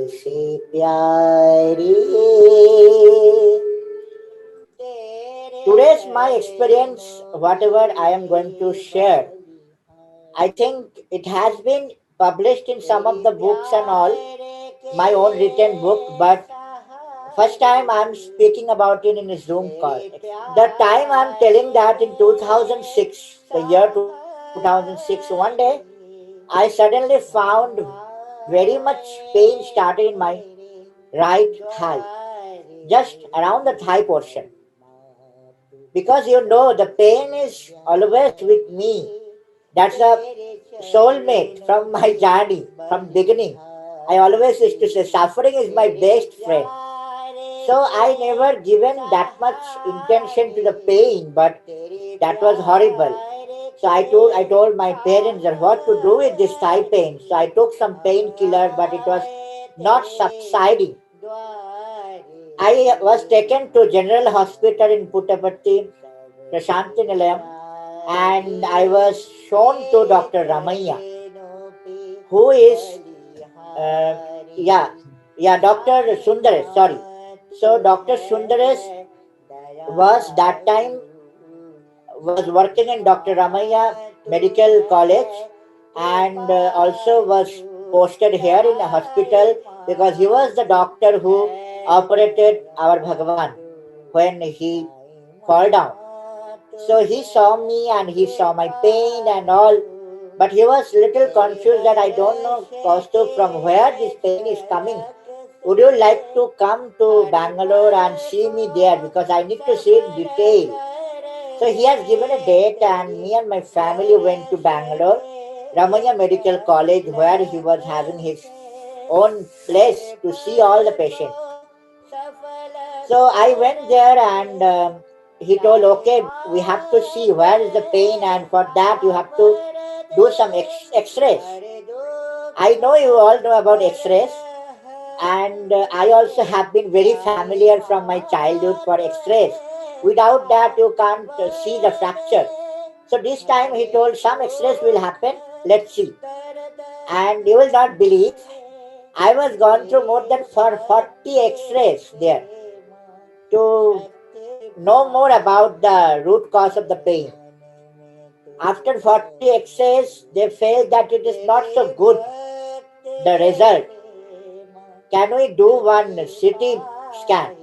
से प्यारी. Today's my experience, whatever I am going to share, I think it has been published in some of the books and all, my own written book, but first time I'm speaking about it in a Zoom call. The time I'm telling that in 2006, the year 2006, one day I suddenly found very much pain started in my right thigh, just around the thigh portion. Because the pain is always with me. That's a soulmate from my journey, from beginning. I always used to say suffering is my best friend. So I never given that much intention to the pain, but that was horrible. So I told my parents that what to do with this thigh pain. So I took some painkiller, but it was not subsiding. I was taken to General Hospital in Puttaparthi, Prashanti Nilayam, and I was shown to Dr. Ramaiah, who is, uh, yeah, Dr. Sundaresh, sorry. So Dr. Sundaresh was that time was working in Dr. Ramaiah Medical College and also was posted here in a hospital because he was the doctor who operated our Bhagavan when he fall down. So he saw me and he saw my pain and all, but he was little confused that I don't know Kaustubh from where this pain is coming. Would you like to come to Bangalore and see me there because I need to see in detail. So he has given a date and me and my family went to Bangalore, Ramaya Medical College where he was having his own place to see all the patients. So I went there and he told, okay, we have to see where is the pain and for that you have to do some x-rays. I know you all know about x-rays and I also have been very familiar from my childhood for x-rays. Without that you can't see the fracture. So this time he told some x-rays will happen, let's see. And you will not believe, I was gone through more than 40 x-rays there to know more about the root cause of the pain. After 40 x-rays, they felt that it is not so good, the result. Can we do one CT scan?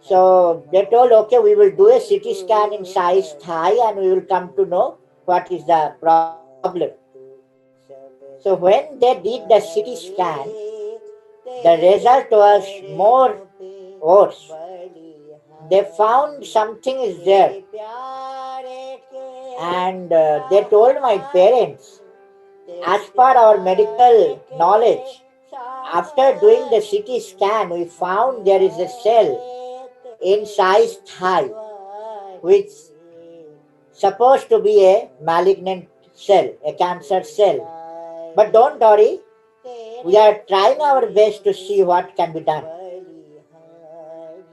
So they told, okay, we will do a CT scan in size thigh and we will come to know what is the problem. So when they did the CT scan, the result was more worse. They found something is there. And they told my parents, as per our medical knowledge, after doing the CT scan, we found there is a cell in size thigh, which supposed to be a malignant cell, a cancer cell. But don't worry, we are trying our best to see what can be done.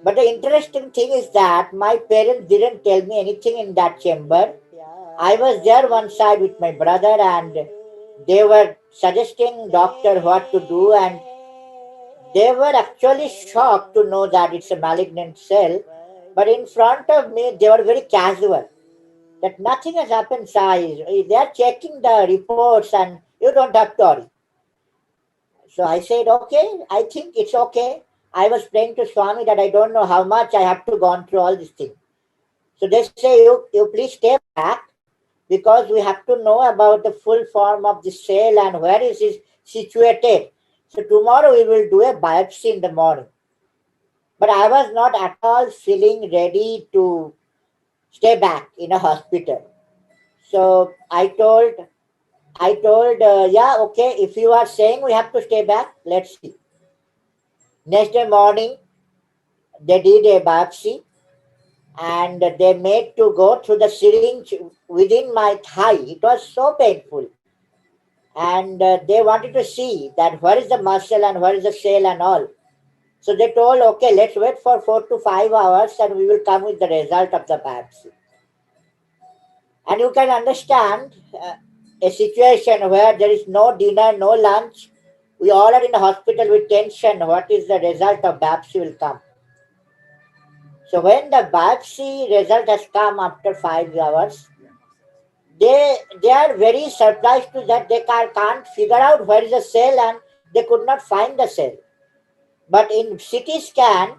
But the interesting thing is that my parents didn't tell me anything in that chamber. I was there one side with my brother and they were suggesting doctor what to do and they were actually shocked to know that it's a malignant cell. But in front of me, they were very casual. That nothing has happened, size. They are checking the reports and you don't have to worry. So I said, okay, I think it's okay. I was praying to Swami that I don't know how much I have to go through all this thing. So they say, you please stay back because we have to know about the full form of the cell and where is it situated. So tomorrow we will do a biopsy in the morning. But I was not at all feeling ready to stay back in a hospital. So I told, yeah, okay, if you are saying we have to stay back, let's see. Next day morning, they did a biopsy and they made to go through the syringe within my thigh. It was so painful. And they wanted to see that where is the muscle and where is the cell and all. So they told, okay, let's wait for 4 to 5 hours and we will come with the result of the biopsy. And you can understand a situation where there is no dinner, no lunch, We all are in the hospital with tension. What is the result of biopsy will come. So when the biopsy result has come after 5 hours, they are very surprised to that they can't figure out where is the cell and they could not find the cell. But in CT scan,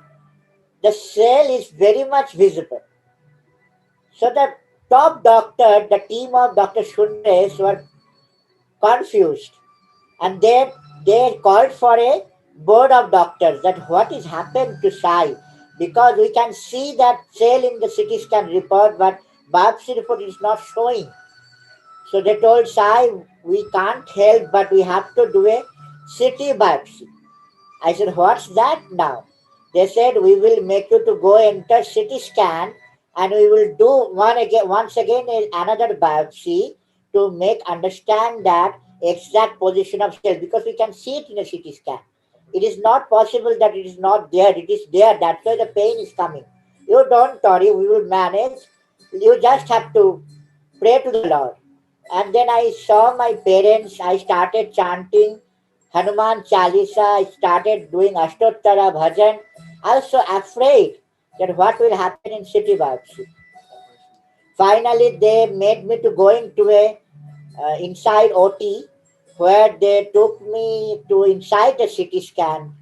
the cell is very much visible. So the top doctor, the team of Dr. Shundaresh were confused and they called for a board of doctors that what is happened to Sai, because we can see that cell in the CT scan report but biopsy report is not showing. So they told Sai, we can't help but we have to do a CT biopsy. I said, what's that now? They said, we will make you to go enter CT scan and we will do once again another biopsy to make understand that exact position of cell because we can see it in a CT scan. It is not possible that it is not there. It is there. That's why the pain is coming. You don't worry. We will manage. You just have to pray to the Lord. And then I saw my parents. I started chanting Hanuman Chalisa. I started doing Ashtottara Bhajan. I was so afraid that what will happen in city biopsy. Finally, they made me to go into a inside OT where they took me to inside the CT scan.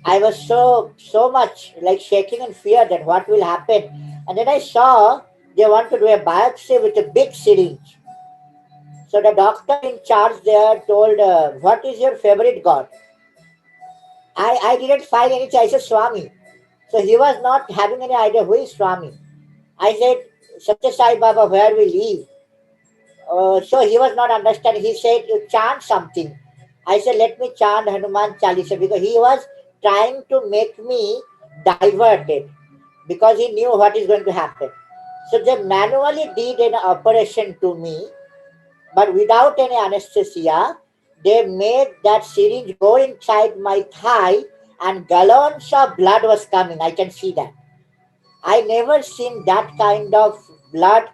I was so much like shaking in fear that what will happen. And then I saw they want to do a biopsy with a big syringe. So the doctor in charge there told, "What is your favorite god?" I didn't find any choice. I said Swami. So he was not having any idea who is Swami. I said, Satya Sai Baba, where we live. So he was not understanding. He said, you chant something. I said, let me chant Hanuman Chalisa because he was trying to make me diverted because he knew what is going to happen. So they manually did an operation to me, but without any anesthesia. They made that syringe go inside my thigh and gallons of blood was coming. I can see that. I never seen that kind of blood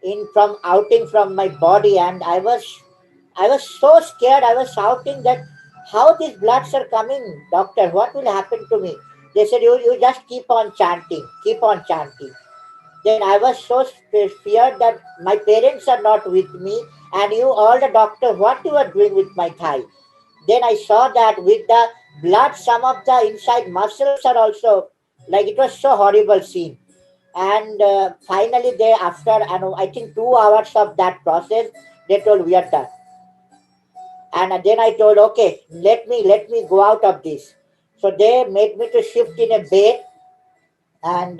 in from outing from my body, and I was so scared. I was shouting that how these bloods are coming, doctor, what will happen to me? They said you just keep on chanting. Then I was so feared that my parents are not with me, and you all the doctor, what you are doing with my thigh? Then I saw that with the blood, some of the inside muscles are also like it was so horrible scene. And finally, they after I think 2 hours of that process, they told we are done. And then I told, okay, let me go out of this. So they made me to shift in a bed, and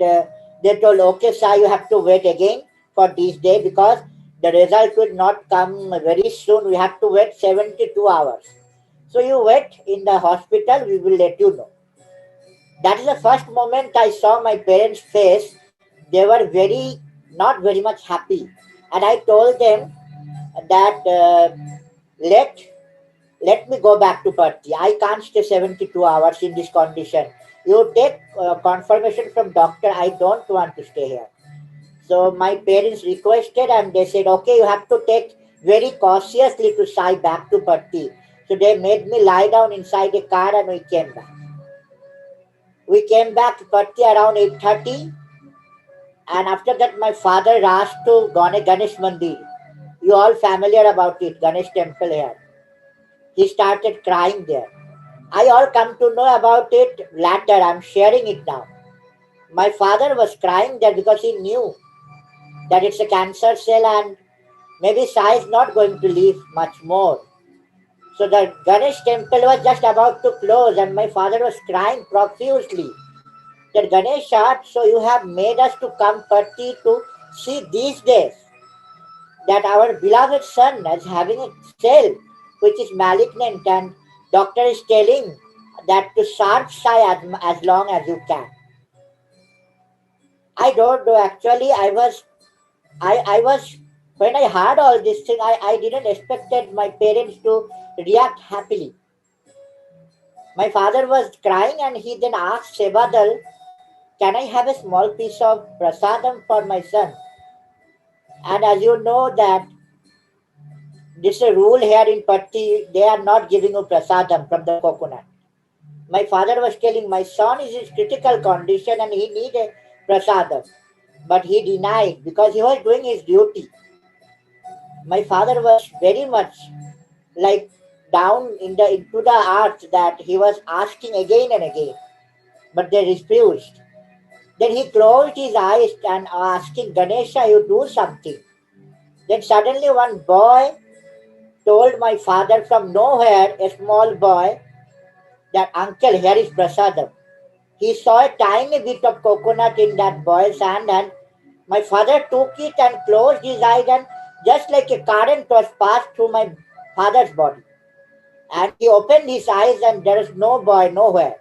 they told, okay, sir, you have to wait again for this day because the result will not come very soon. We have to wait 72 hours. So you wait in the hospital, we will let you know. That is the first moment I saw my parents' face. They were not very much happy. And I told them that let let me go back to Parthi. I can't stay 72 hours in this condition. You take confirmation from doctor. I don't want to stay here. So my parents requested and they said, okay, you have to take very cautiously to Sai back to Parthi. So they made me lie down inside a car and we came back. We came back to Parthi around 8:30, and after that my father asked to Ganesh Mandir. You all familiar about it, Ganesh temple here. He started crying there. I all come to know about it later. I'm sharing it now. My father was crying there because he knew that it's a cancer cell and maybe Sai is not going to live much more. So the Ganesh temple was just about to close and my father was crying profusely that Ganesha, so you have made us to come Parthi to see these days that our beloved son is having a cell which is malignant and doctor is telling that to sharp Sai as long as you can. I don't know. Actually, I was when I heard all this thing, I didn't expected my parents to react happily. My father was crying and he then asked Sebadal, can I have a small piece of prasadam for my son? And as you know that This is a rule here in Patti, they are not giving you prasadam from the coconut. My father was telling my son is in critical condition and he need a prasadam. But he denied because he was doing his duty. My father was very much like down into the earth that he was asking again and again, but they refused. Then he closed his eyes and asking Ganesha, you do something. Then suddenly one boy told my father from nowhere, a small boy, that uncle, here is prasadam. He saw a tiny bit of coconut in that boy's hand, and my father took it and closed his eyes, and just like a current was passed through my father's body. And he opened his eyes and there is no boy nowhere.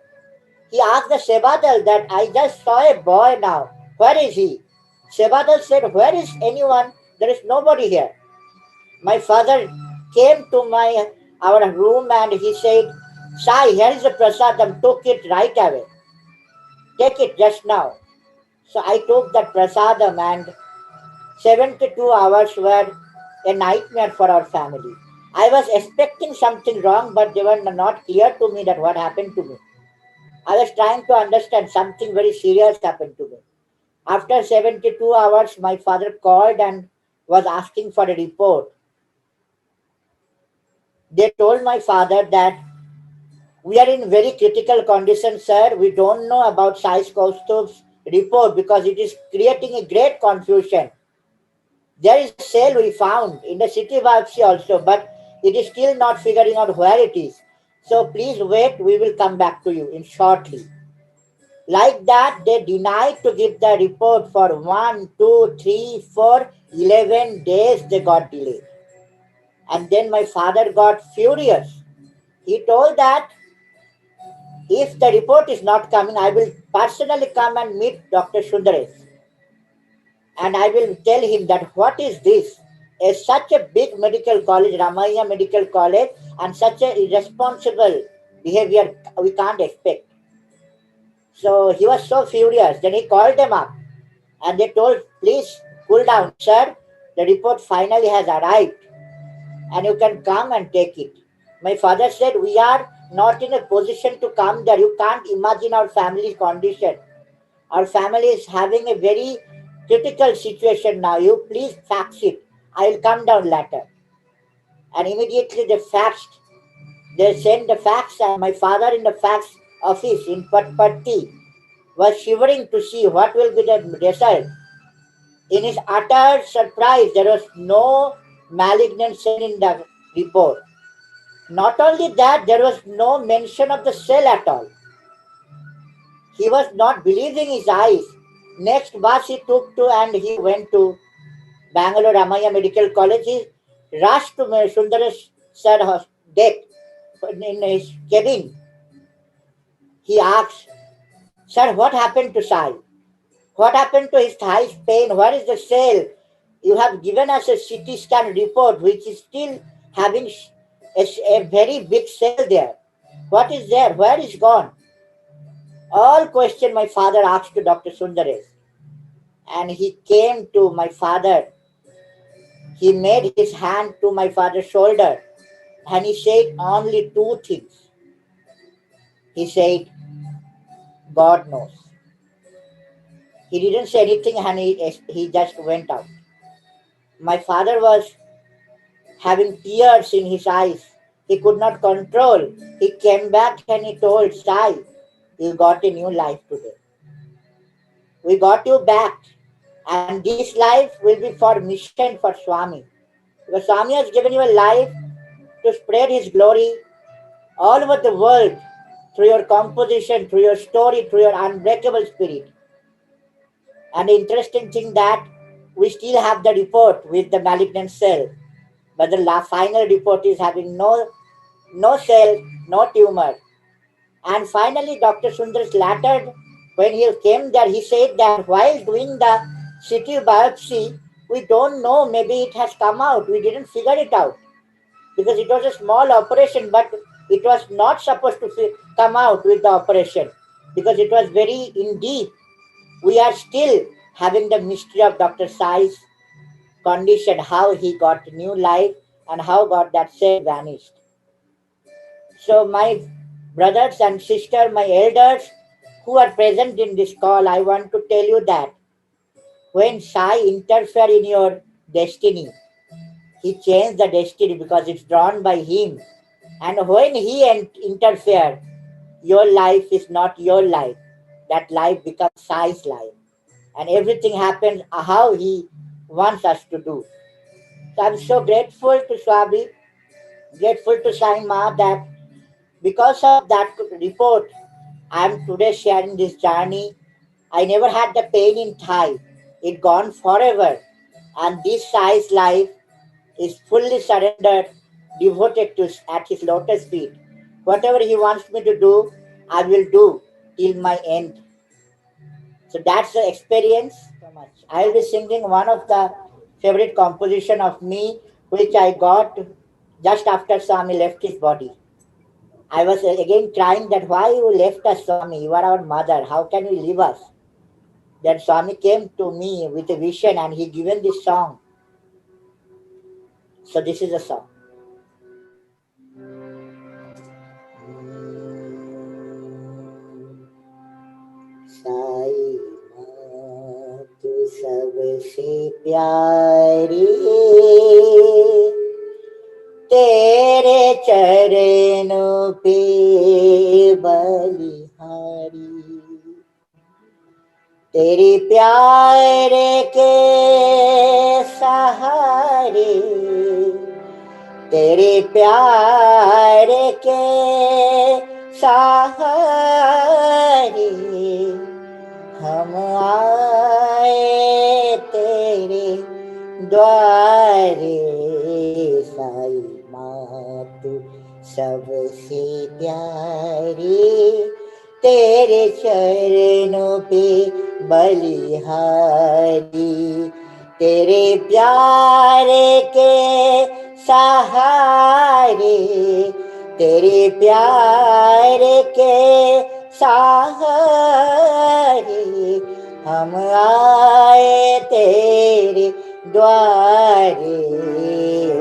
He asked the Sebadal that I just saw a boy now. Where is he? Sebadal said, where is anyone? There is nobody here. My father came to our room and he said, Sai, here is the prasadam, took it right away. Take it just now. So I took that prasadam and 72 hours were a nightmare for our family. I was expecting something wrong, but they were not clear to me that what happened to me. I was trying to understand something very serious happened to me. After 72 hours, my father called and was asking for a report. They told my father that we are in very critical condition, sir. We don't know about Sai Kaustub's report because it is creating a great confusion. There is a cell we found in the city biopsy also, but it is still not figuring out where it is. So please wait, we will come back to you in shortly. Like that, they denied to give the report for 1, 2, 3, 4, 11 days they got delayed. And then my father got furious. He told that if the report is not coming, I will personally come and meet Dr. Sundaresh. And I will tell him that what is this? Such a big medical college, Ramaiah Medical College, and such a irresponsible behavior we can't expect. So he was so furious. Then he called them up and they told, please cool down, sir. The report finally has arrived and you can come and take it. My father said, we are not in a position to come there. You can't imagine our family's condition. Our family is having a very critical situation now. You please fax it. I will come down later. And immediately they faxed. They sent the fax, and my father in the fax office in Patpatti was shivering to see what will be the result. In his utter surprise, there was no malignant cell in the report. Not only that, there was no mention of the cell at all. He was not believing his eyes. Next bus he took to and he went to Bangalore Ramaiah Medical College. He rushed to Sundaresh sir deck in his cabin. He asked, Sir, what happened to Sai? What happened to his thigh pain? Where is the cell? You have given us a CT scan report which is still having a very big cell there. What is there? Where is gone? All question my father asked to Dr. Sundaresh. And he came to my father. He made his hand to my father's shoulder and he said only two things. He said, God knows. He didn't say anything and he just went out. My father was having tears in his eyes. He could not control. He came back and he told Sai, you got a new life today. We got you back. And this life will be for mission for Swami. Because Swami has given you a life to spread his glory all over the world through your composition, through your story, through your unbreakable spirit. And the interesting thing that we still have the report with the malignant cell, but the final report is having no cell, no tumor. And finally, Dr. Sundar's latter, when he came there, he said that while doing the CT biopsy, we don't know, maybe it has come out. We didn't figure it out because it was a small operation, but it was not supposed to come out with the operation because it was very in deep. We are still having the mystery of Dr. Sai's condition, how he got new life and how got that said vanished. So my brothers and sisters, my elders who are present in this call, I want to tell you that when Sai interfere in your destiny, he changed the destiny because it's drawn by him. And when he interfere, your life is not your life. That life becomes Sai's life. And everything happens how he wants us to do. So I'm so grateful to Swami, grateful to Sai Ma that because of that report, I'm today sharing this journey. I never had the pain in thigh. It gone forever. And this Sai's life is fully surrendered, devoted to at his lotus feet. Whatever he wants me to do, I will do till my end. So that's the experience. So much. I'll be singing one of the favorite composition of me, which I got just after Swami left his body. I was again crying that why you left us, Swami? You are our mother. How can you leave us? Then Swami came to me with a vision and he given this song. So this is a song. Sai माँ तू सबसे प्यारी, तेरे चरणों पे बलिहारी, तेरे प्यार के सहारे, तेरे प्यार के सहारे हम आए तेरे द्वारे। साई माँ तू सबसे प्यारी, तेरे चरणों पे बलिहारी, तेरे प्यार के सहारे, तेरे प्यार के सहारे हम आए तेरे द्वारे।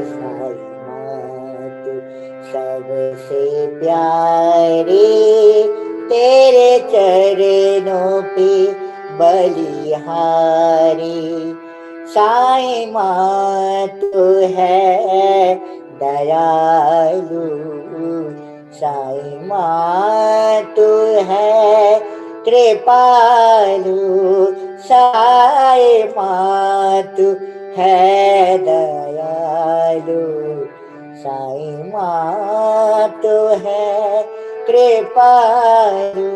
साई माँ तू सबसे प्यारे, तेरे चरणों पे बलिहारी। साई माँ तू है दयालु, साई माँ तू है कृपालु, साई माँ तू है दयालु, साई माँ तू है कृपालु।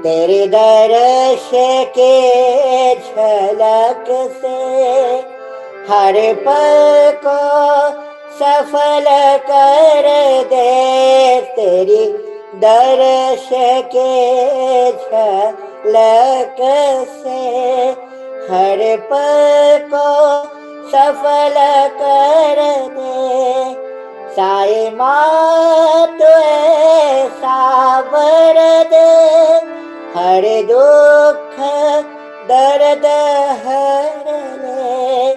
तेरे दर्श के झलक से हर पल को सफल कर दे, तेरी दर्श के झलक से हर पल को सफल कर दे। साई माँ तू ऐसा वर दे, हर दुख दर्द हर ले।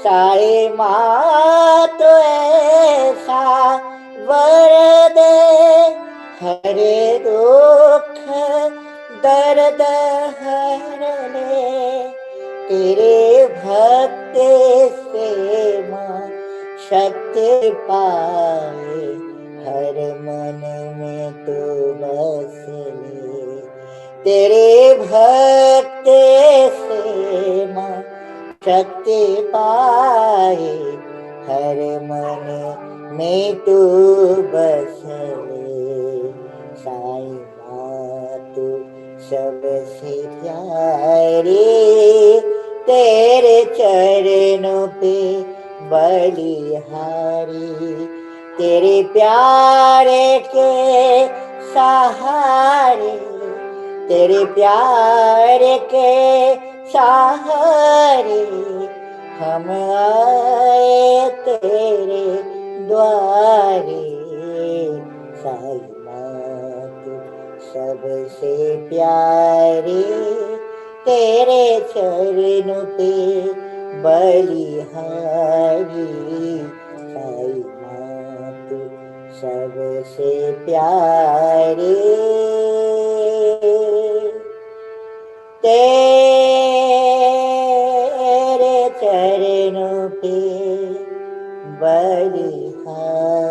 साई माँ तू ऐसा वर दे, हर दुख दर्द हर ले। तेरे भक्त से माँ शक्ति पाए, हर मन में तू बस ले। तेरे भक्त से माँ शक्ति पाए, हर मन में तू बस ले। साई माँ तू सबसे प्यारी, तेरे चरणों पे बलिहारी, तेरे प्यार के सहारे, तेरे प्यार के सहारे हम आए तेरे द्वारे। साई माँ तू सबसे प्यारी, तेरे चरणों पे बलिहारी। सबसे प्यारे तेरे चरणों पे बलिहारी।